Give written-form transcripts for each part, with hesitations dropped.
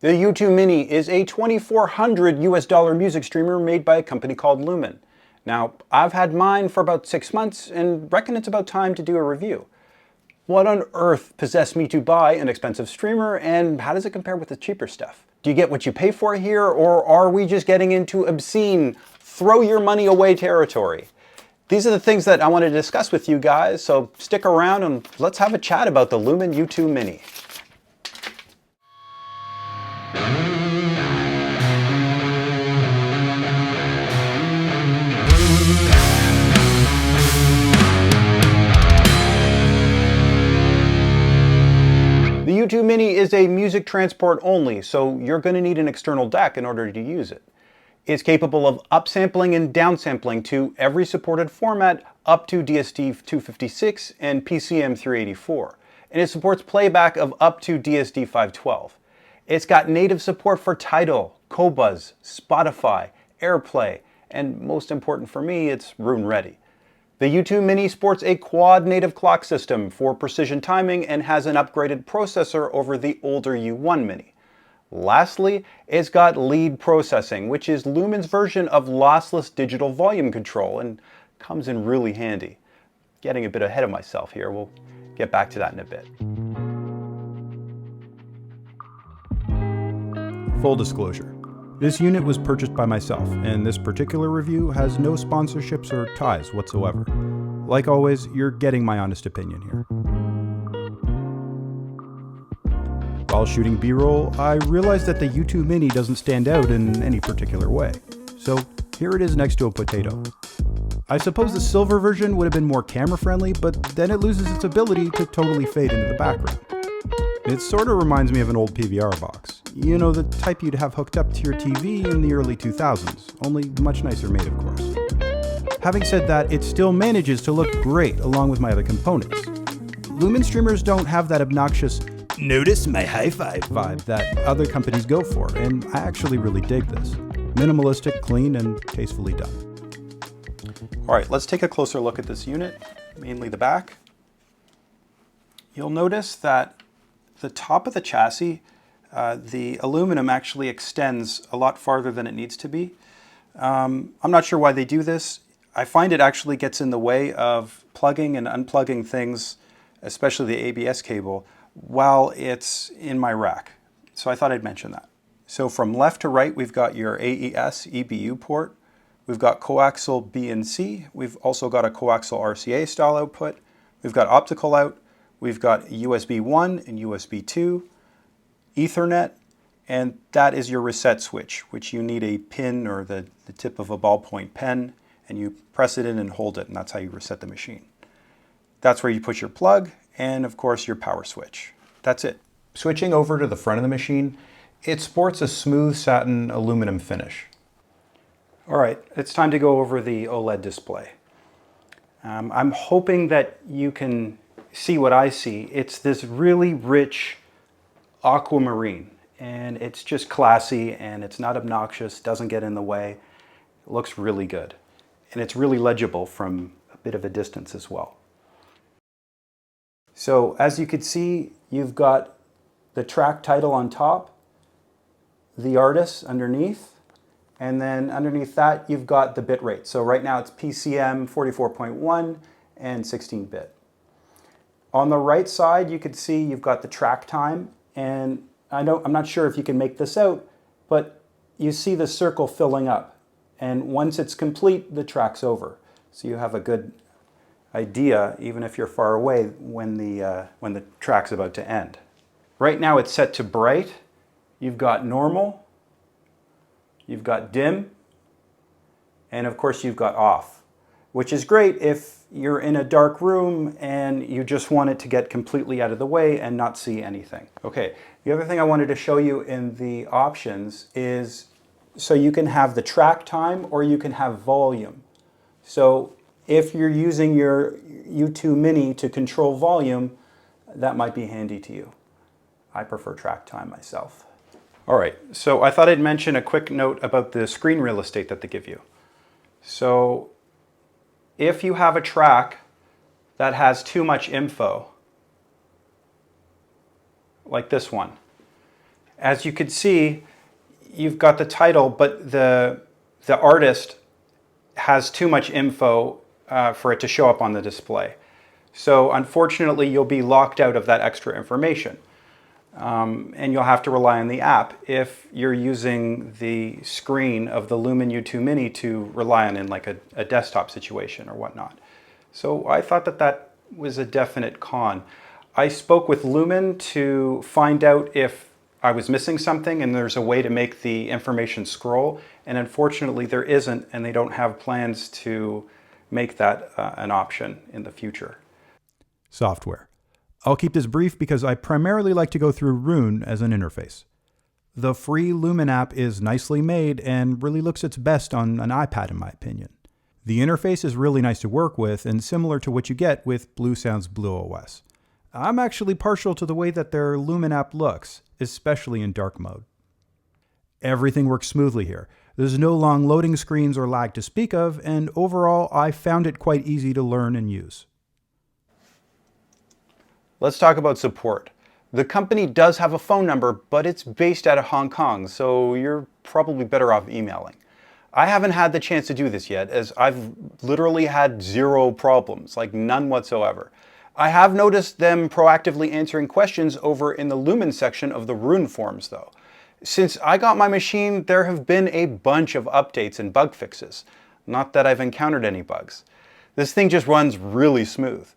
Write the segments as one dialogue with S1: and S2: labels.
S1: The U2 Mini is a $2,400 US music streamer made by a company called Lumin. Now, I've had mine for about 6 months and reckon it's about time to do a review. What on earth possessed me to buy an expensive streamer, and how does it compare with the cheaper stuff? Do you get what you pay for here, or are we just getting into obscene, throw your money away territory? These are the things that I want to discuss with you guys, so stick around and let's have a chat about the Lumin U2 Mini. The U2 Mini is a music transport only, so you're going to need an external DAC in order to use it. It's capable of upsampling and downsampling to every supported format up to DSD-256 and PCM384, and it supports playback of up to DSD-512. It's got native support for Tidal, Qobuz, Spotify, AirPlay, and most important for me, it's Roon ready. The U2 Mini sports a quad native clock system for precision timing and has an upgraded processor over the older U1 Mini. Lastly, it's got LEEDH processing, which is Lumin's version of lossless digital volume control and comes in really handy. Getting a bit ahead of myself here, we'll get back to that in a bit.
S2: Full disclosure, this unit was purchased by myself, and this particular review has no sponsorships or ties whatsoever. Like always, you're getting my honest opinion here. While shooting B-roll, I realized that the U2 Mini doesn't stand out in any particular way. So here it is next to a potato. I suppose the silver version would have been more camera-friendly, but then it loses its ability to totally fade into the background. It sort of reminds me of an old PVR box. You know, the type you'd have hooked up to your TV in the early 2000s, only much nicer made, of course. Having said that, it still manages to look great along with my other components. Lumin streamers don't have that obnoxious "notice my hi-fi" vibe that other companies go for, and I actually really dig this. Minimalistic, clean, and tastefully done.
S1: All right, let's take a closer look at this unit, mainly the back. You'll notice that the top of the chassis, the aluminum actually extends a lot farther than it needs to be. I'm not sure why they do this. I find it actually gets in the way of plugging and unplugging things, especially the ABS cable, while it's in my rack. So I thought I'd mention that. So from left to right, we've got your AES EBU port. We've got coaxial B and C. We've also got a coaxial RCA style output. We've got optical out. We've got USB 1 and USB 2, Ethernet, and that is your reset switch, which you need a pin or the tip of a ballpoint pen, and you press it in and hold it, and that's how you reset the machine. That's where you put your plug, and of course your power switch. That's it. Switching over to the front of the machine, it sports a smooth satin aluminum finish. All right, it's time to go over the OLED display. I'm hoping that you can see what I see. It's this really rich aquamarine, and it's just classy, and it's not obnoxious, doesn't get in the way. It looks really good, and it's really legible from a bit of a distance as well. So as you can see, you've got the track title on top, the artist underneath, and then underneath that you've got the bit rate. So right now it's PCM 44.1 and 16-bit. On the right side, you can see you've got the track time, and I'm not sure if you can make this out, but you see the circle filling up. And once it's complete, the track's over. So you have a good idea, even if you're far away, when the track's about to end. Right now it's set to bright. You've got normal, you've got dim, and of course you've got off, which is great if you're in a dark room and you just want it to get completely out of the way and not see anything. Okay, the other thing I wanted to show you in the options is so you can have the track time or you can have volume. So if you're using your U2 Mini to control volume, that might be handy to you. I prefer track time myself. All right, so I thought I'd mention a quick note about the screen real estate that they give you. So if you have a track that has too much info, like this one, As you could see, you've got the title, but the artist has too much info for it to show up on the display. So unfortunately, you'll be locked out of that extra information. And you'll have to rely on the app if you're using the screen of the Lumin U2 Mini to rely on in like a desktop situation or whatnot. So I thought that was a definite con. I spoke with Lumin to find out if I was missing something and there's a way to make the information scroll, and unfortunately there isn't, and they don't have plans to make that an option in the future.
S2: Software. I'll keep this brief because I primarily like to go through Roon as an interface. The free Lumin app is nicely made and really looks its best on an iPad in my opinion. The interface is really nice to work with and similar to what you get with Bluesound's BlueOS. I'm actually partial to the way that their Lumin app looks, especially in dark mode. Everything works smoothly here. There's no long loading screens or lag to speak of, and overall I found it quite easy to learn and use.
S1: Let's talk about support. The company does have a phone number, but it's based out of Hong Kong, so you're probably better off emailing. I haven't had the chance to do this yet, as I've literally had zero problems, like none whatsoever. I have noticed them proactively answering questions over in the Lumin section of the Roon forums though. Since I got my machine, there have been a bunch of updates and bug fixes. Not that I've encountered any bugs. This thing just runs really smooth.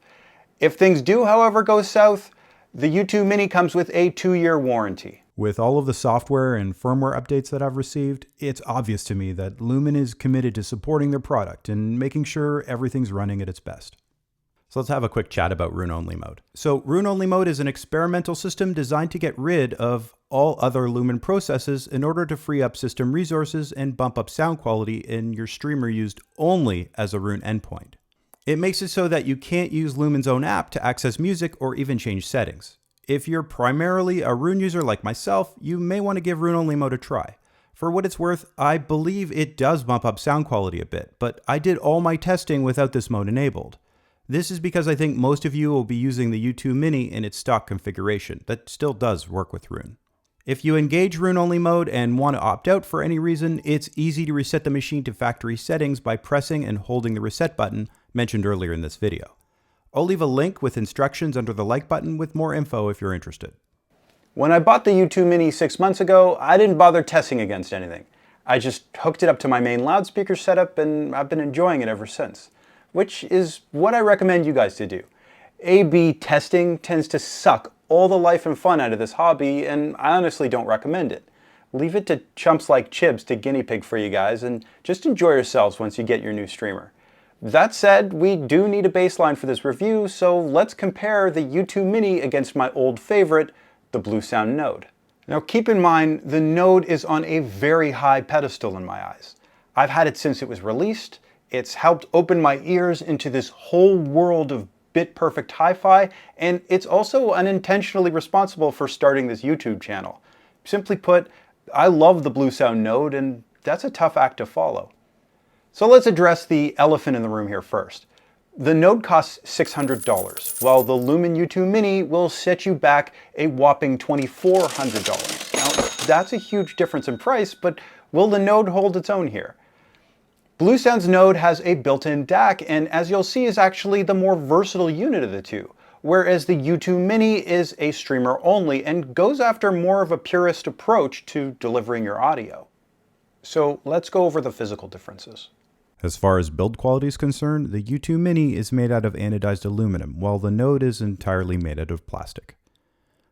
S1: If things do, however, go south, the U2 Mini comes with a 2-year warranty.
S2: With all of the software and firmware updates that I've received, it's obvious to me that Lumin is committed to supporting their product and making sure everything's running at its best. So let's have a quick chat about Roon Only Mode. So Roon Only Mode is an experimental system designed to get rid of all other Lumin processes in order to free up system resources and bump up sound quality in your streamer used only as a Roon endpoint. It makes it so that you can't use Lumin's own app to access music or even change settings. If you're primarily a Roon user like myself, you may want to give Roon Only Mode a try. For what it's worth, I believe it does bump up sound quality a bit, but I did all my testing without this mode enabled. This is because I think most of you will be using the U2 Mini in its stock configuration that still does work with Roon. If you engage Roon Only Mode and want to opt out for any reason, it's easy to reset the machine to factory settings by pressing and holding the reset button mentioned earlier in this video. I'll leave a link with instructions under the like button with more info if you're interested.
S1: When I bought the U2 Mini 6 months ago, I didn't bother testing against anything. I just hooked it up to my main loudspeaker setup and I've been enjoying it ever since, which is what I recommend you guys to do. A/B testing tends to suck all the life and fun out of this hobby, and I honestly don't recommend it. Leave it to chumps like Chibs to guinea pig for you guys and just enjoy yourselves once you get your new streamer. That said, we do need a baseline for this review, so let's compare the U2 Mini against my old favorite, the Bluesound Node. Now keep in mind, the Node is on a very high pedestal in my eyes. I've had it since it was released. It's helped open my ears into this whole world of bit-perfect hi-fi, and it's also unintentionally responsible for starting this YouTube channel. Simply put, I love the Bluesound Node, and that's a tough act to follow. So let's address the elephant in the room here first. The Node costs $600, while the Lumin U2 Mini will set you back a whopping $2,400. Now, that's a huge difference in price, but will the Node hold its own here? Bluesound's Node has a built-in DAC, and as you'll see is actually the more versatile unit of the two, whereas the U2 Mini is a streamer only and goes after more of a purist approach to delivering your audio. So let's go over the physical differences.
S2: As far as build quality is concerned, the U2 Mini is made out of anodized aluminum, while the Node is entirely made out of plastic.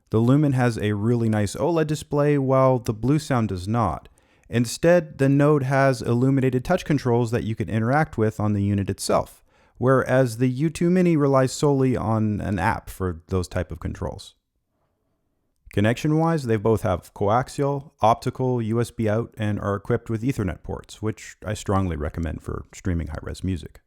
S2: The Lumin has a really nice OLED display, while the Bluesound does not. Instead, the Node has illuminated touch controls that you can interact with on the unit itself, whereas the U2 Mini relies solely on an app for those type of controls. Connection-wise, they both have coaxial, optical, USB out, and are equipped with Ethernet ports, which I strongly recommend for streaming high-res music.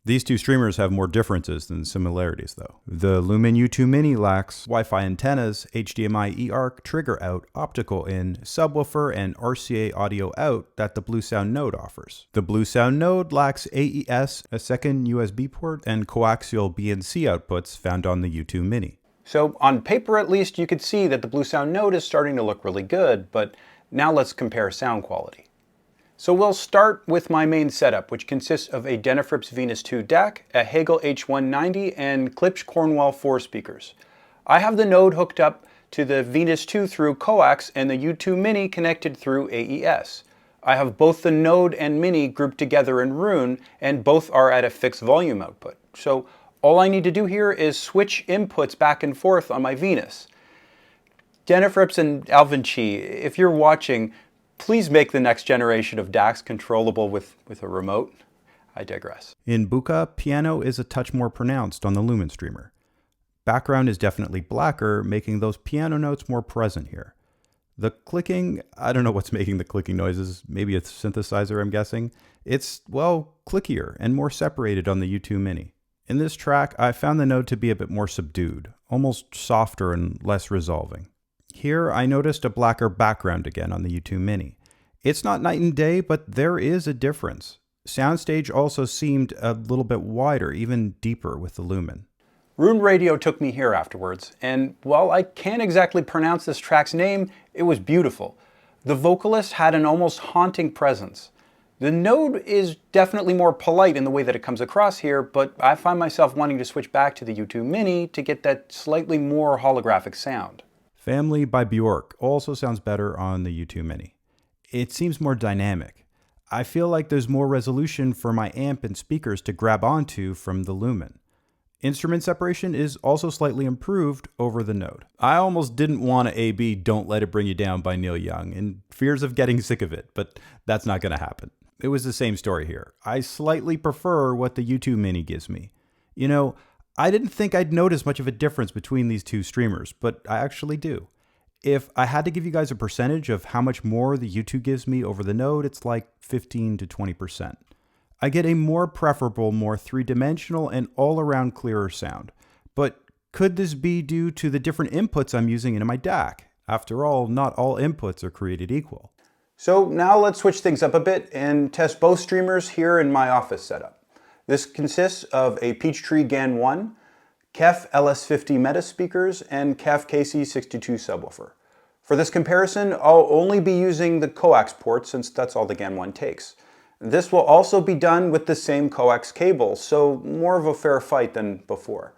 S2: These two streamers have more differences than similarities though. The Lumin U2 Mini lacks Wi-Fi antennas, HDMI eARC, trigger out, optical in, subwoofer, and RCA audio out that the Bluesound Node offers. The Bluesound Node lacks AES, a second USB port, and coaxial BNC outputs found on the U2 Mini.
S1: So on paper at least, you could see that the Bluesound Node is starting to look really good, but now let's compare sound quality. So we'll start with my main setup, which consists of a Denafrips Venus 2 DAC, a Hagel H190, and Klipsch Cornwall 4 speakers. I have the Node hooked up to the Venus 2 through coax and the U2 Mini connected through AES. I have both the Node and Mini grouped together in Roon, and both are at a fixed volume output. So all I need to do here is switch inputs back and forth on my Venus. Denafrips and Alvinci, if you're watching, please make the next generation of DACs controllable with a remote. I digress.
S2: In Buka, piano is a touch more pronounced on the Lumin streamer. Background is definitely blacker, making those piano notes more present here. The clicking, I don't know what's making the clicking noises, maybe a synthesizer I'm guessing. It's, well, clickier and more separated on the U2 Mini. In this track, I found the Node to be a bit more subdued, almost softer and less resolving. Here, I noticed a blacker background again on the U2 Mini. It's not night and day, but there is a difference. Soundstage also seemed a little bit wider, even deeper with the Lumin.
S1: Roon Radio took me here afterwards, and while I can't exactly pronounce this track's name, it was beautiful. The vocalist had an almost haunting presence. The Node is definitely more polite in the way that it comes across here, but I find myself wanting to switch back to the U2 Mini to get that slightly more holographic sound.
S2: Family by Bjork also sounds better on the U2 Mini. It seems more dynamic. I feel like there's more resolution for my amp and speakers to grab onto from the Lumin. Instrument separation is also slightly improved over the Node. I almost didn't want to AB Don't Let It Bring You Down by Neil Young in fears of getting sick of it, but that's not going to happen. It was the same story here. I slightly prefer what the U2 Mini gives me. You know, I didn't think I'd notice much of a difference between these two streamers, but I actually do. If I had to give you guys a percentage of how much more the U2 gives me over the Node, it's like 15 to 20%. I get a more preferable, more three-dimensional, and all-around clearer sound. But could this be due to the different inputs I'm using in my DAC? After all, not all inputs are created equal.
S1: So now let's switch things up a bit and test both streamers here in my office setup. This consists of a Peachtree GAN 1, KEF LS50 Meta speakers, and KEF KC62 subwoofer. For this comparison, I'll only be using the coax port since that's all the GAN 1 takes. This will also be done with the same coax cable, so more of a fair fight than before.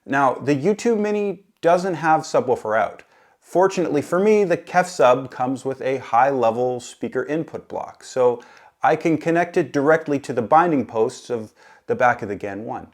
S1: Now, the U2 Mini doesn't have subwoofer out. Fortunately for me, the KEF sub comes with a high-level speaker input block, so I can connect it directly to the binding posts of the back of the GAN 1.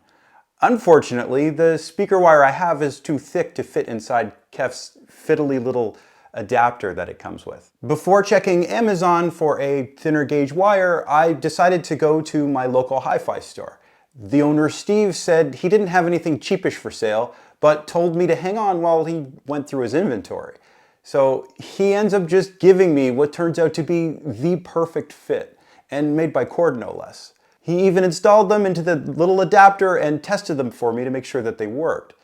S1: Unfortunately, the speaker wire I have is too thick to fit inside KEF's fiddly little adapter that it comes with. Before checking Amazon for a thinner gauge wire, I decided to go to my local hi-fi store. The owner, Steve, said he didn't have anything cheapish for sale, but told me to hang on while he went through his inventory. So he ends up just giving me what turns out to be the perfect fit, and made by Cord no less. He even installed them into the little adapter and tested them for me to make sure that they worked.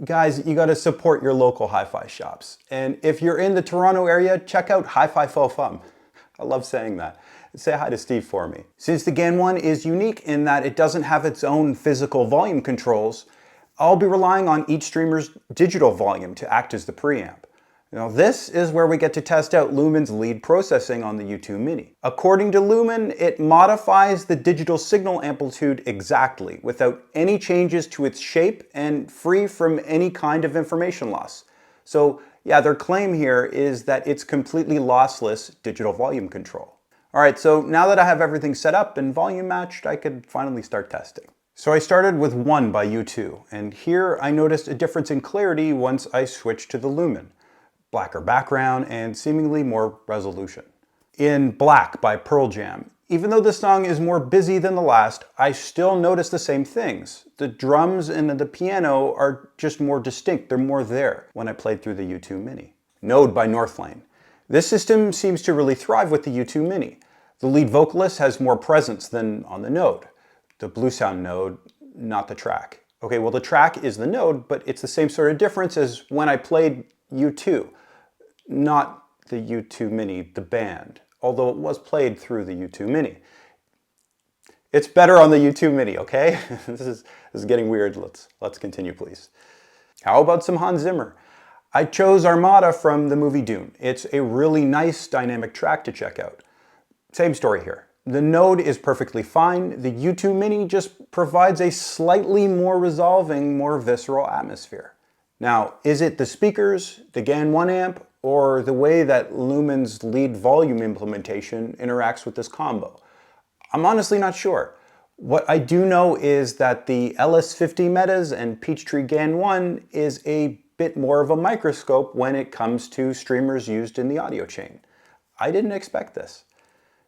S1: Guys, you gotta support your local hi-fi shops. And if you're in the Toronto area, check out Hi-Fi Faux Fum. I love saying that. Say hi to Steve for me. Since the GAN 1 is unique in that it doesn't have its own physical volume controls, I'll be relying on each streamer's digital volume to act as the preamp. Now this is where we get to test out Lumin's lead processing on the U2 Mini. According to Lumin, it modifies the digital signal amplitude exactly, without any changes to its shape and free from any kind of information loss. So yeah, their claim here is that it's completely lossless digital volume control. Alright, so now that I have everything set up and volume matched, I could finally start testing. So I started with 1 by U2, and here I noticed a difference in clarity once I switched to the Lumin. Blacker background and seemingly more resolution. In Black by Pearl Jam, even though this song is more busy than the last, I still notice the same things. The drums and the piano are just more distinct, they're more there when I played through the U2 Mini. Node by Northlane. This system seems to really thrive with the U2 Mini. The lead vocalist has more presence than on the Node. The Bluesound Node, not the track. Okay, well the track is the Node, but it's the same sort of difference as when I played U2. Not the U2 Mini, the band, although it was played through the U2 Mini. It's better on the U2 Mini, okay? This is getting weird. Let's continue, please. How about some Hans Zimmer? I chose Armada from the movie Dune. It's a really nice dynamic track to check out. Same story here. The Node is perfectly fine. The U2 Mini just provides a slightly more resolving, more visceral atmosphere. Now, is it the speakers, the GAN 1 amp, or the way that Lumen's lead volume implementation interacts with this combo? I'm honestly not sure. What I do know is that the LS50 Metas and Peachtree GAN 1 is a bit more of a microscope when it comes to streamers used in the audio chain. I didn't expect this.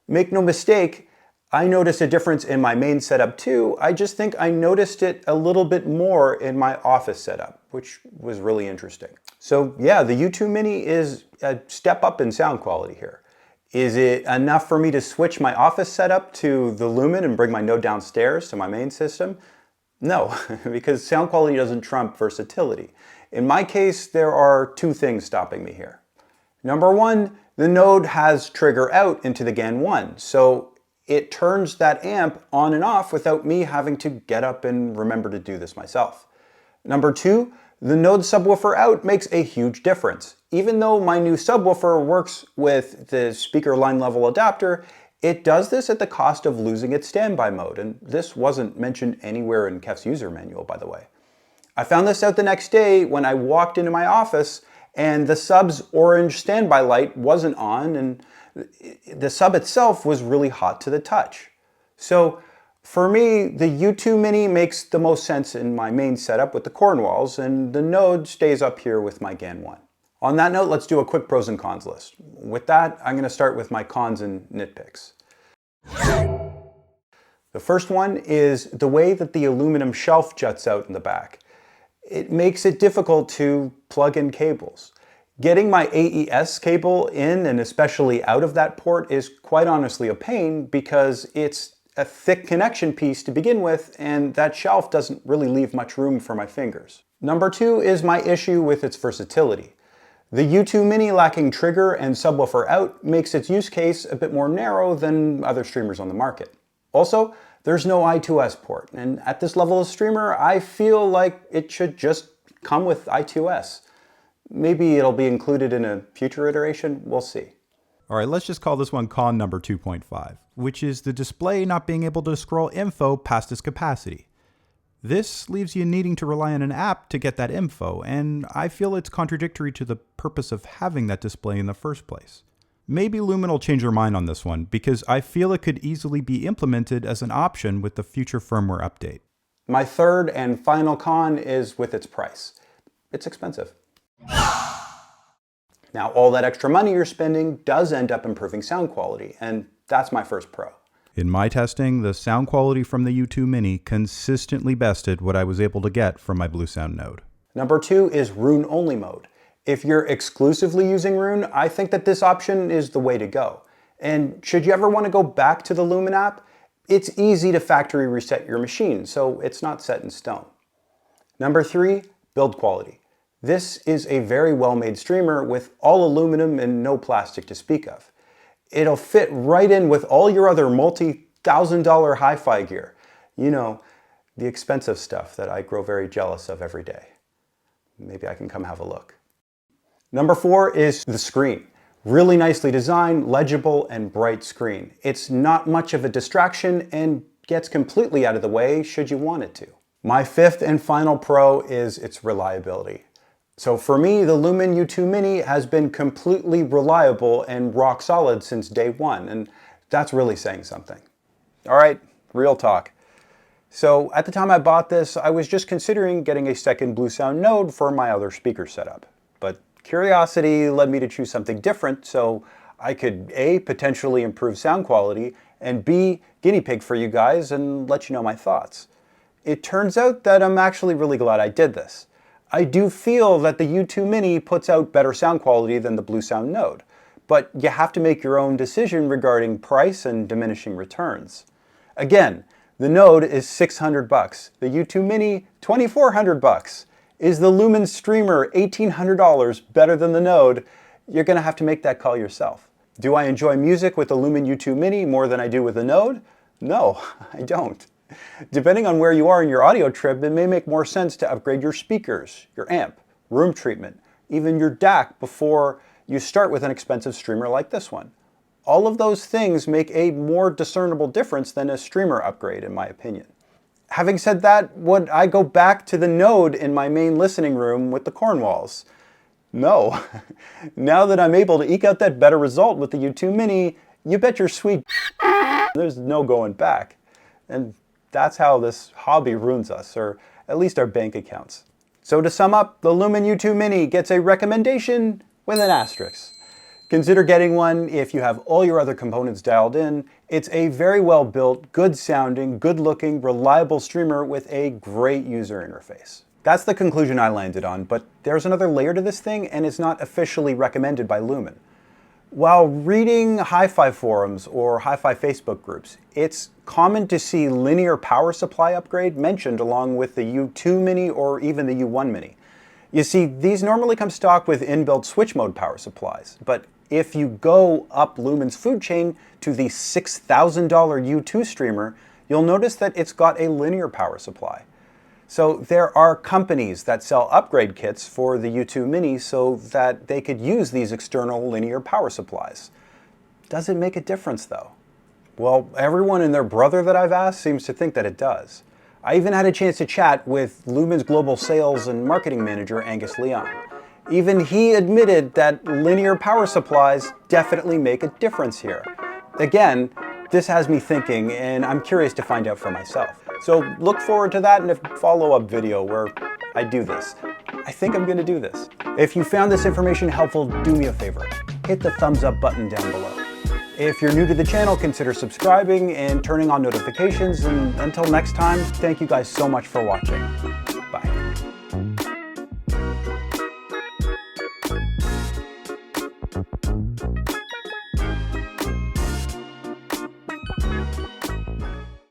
S1: Make no mistake, I noticed a difference in my main setup too. I just think I noticed it a little bit more in my office setup, which was really interesting. So yeah, the U2 Mini is a step up in sound quality here. Is it enough for me to switch my office setup to the Lumen and bring my Node downstairs to my main system? No, because sound quality doesn't trump versatility. In my case, there are two things stopping me here. Number one, the Node has trigger out into the GAN 1, so it turns that amp on and off without me having to get up and remember to do this myself. Number two, the Node subwoofer out makes a huge difference. Even though my new subwoofer works with the speaker line level adapter, it does this at the cost of losing its standby mode, and this wasn't mentioned anywhere in Kef's user manual, by the way. I found this out the next day when I walked into my office and the sub's orange standby light wasn't on, and the sub itself was really hot to the touch. So for me, the U2 Mini makes the most sense in my main setup with the Cornwalls, and the Node stays up here with my GAN 1. On that note, let's do a quick pros and cons list. With that, I'm going to start with my cons and nitpicks. The first one is the way that the aluminum shelf juts out in the back. It makes it difficult to plug in cables. Getting my AES cable in and especially out of that port is quite honestly a pain because it's a thick connection piece to begin with, and that shelf doesn't really leave much room for my fingers. Number two is my issue with its versatility. The U2 Mini lacking trigger and subwoofer out makes its use case a bit more narrow than other streamers on the market. Also, there's no I2S port, and at this level of streamer, I feel like it should just come with I2S. Maybe it'll be included in a future iteration, we'll see.
S2: All right, let's just call this one con number 2.5, which is the display not being able to scroll info past its capacity. This leaves you needing to rely on an app to get that info, and I feel it's contradictory to the purpose of having that display in the first place. Maybe Lumen will change their mind on this one, because I feel it could easily be implemented as an option with the future firmware update.
S1: My third and final con is with its price. It's expensive. Now, all that extra money you're spending does end up improving sound quality, and that's my first pro.
S2: In my testing, the sound quality from the U2 Mini consistently bested what I was able to get from my Bluesound Node.
S1: Number two is Roon only mode. If you're exclusively using Roon, I think that this option is the way to go. And should you ever want to go back to the Lumen app, it's easy to factory reset your machine, so it's not set in stone. Number three, build quality. This is a very well-made streamer with all aluminum and no plastic to speak of. It'll fit right in with all your other multi-$1,000 hi-fi gear. You know, the expensive stuff that I grow very jealous of every day. Maybe I can come have a look. Number four is the screen. Really nicely designed, legible, and bright screen. It's not much of a distraction and gets completely out of the way should you want it to. My fifth and final pro is its reliability. So for me, the Lumin U2 Mini has been completely reliable and rock solid since day one, and that's really saying something. All right, real talk. So at the time I bought this, I was just considering getting a second Bluesound Node for my other speaker setup. But curiosity led me to choose something different so I could A, potentially improve sound quality, and B, guinea pig for you guys and let you know my thoughts. It turns out that I'm actually really glad I did this. I do feel that the U2 Mini puts out better sound quality than the Bluesound Node, but you have to make your own decision regarding price and diminishing returns. Again, the Node is $600, the U2 Mini $2,400. Is the Lumen Streamer $1,800 better than the Node? You're going to have to make that call yourself. Do I enjoy music with the Lumen U2 Mini more than I do with the Node? No, I don't. Depending on where you are in your audio trip, it may make more sense to upgrade your speakers, your amp, room treatment, even your DAC before you start with an expensive streamer like this one. All of those things make a more discernible difference than a streamer upgrade, in my opinion. Having said that, would I go back to the Node in my main listening room with the Cornwalls? No. Now that I'm able to eke out that better result with the U2 Mini, you bet your sweet there's no going back. And that's how this hobby ruins us, or at least our bank accounts. So to sum up, the Lumin U2 Mini gets a recommendation with an asterisk. Consider getting one if you have all your other components dialed in. It's a very well built, good sounding, good looking, reliable streamer with a great user interface. That's the conclusion I landed on, but there's another layer to this thing, and it's not officially recommended by Lumin. While reading hi-fi forums or hi-fi Facebook groups, it's common to see linear power supply upgrade mentioned along with the U2 Mini or even the U1 Mini. You see, these normally come stock with inbuilt switch mode power supplies, but if you go up Lumin's food chain to the $6,000 U2 streamer, you'll notice that it's got a linear power supply. So there are companies that sell upgrade kits for the U2 Mini so that they could use these external linear power supplies. Does it make a difference though? Well, everyone and their brother that I've asked seems to think that it does. I even had a chance to chat with Lumin's global sales and marketing manager, Angus Leon. Even he admitted that linear power supplies definitely make a difference here. Again, this has me thinking, and I'm curious to find out for myself. So look forward to that in a follow-up video where I do this. I think I'm going to do this. If you found this information helpful, do me a favor. Hit the thumbs up button down below. If you're new to the channel, consider subscribing and turning on notifications. And until next time, thank you guys so much for watching.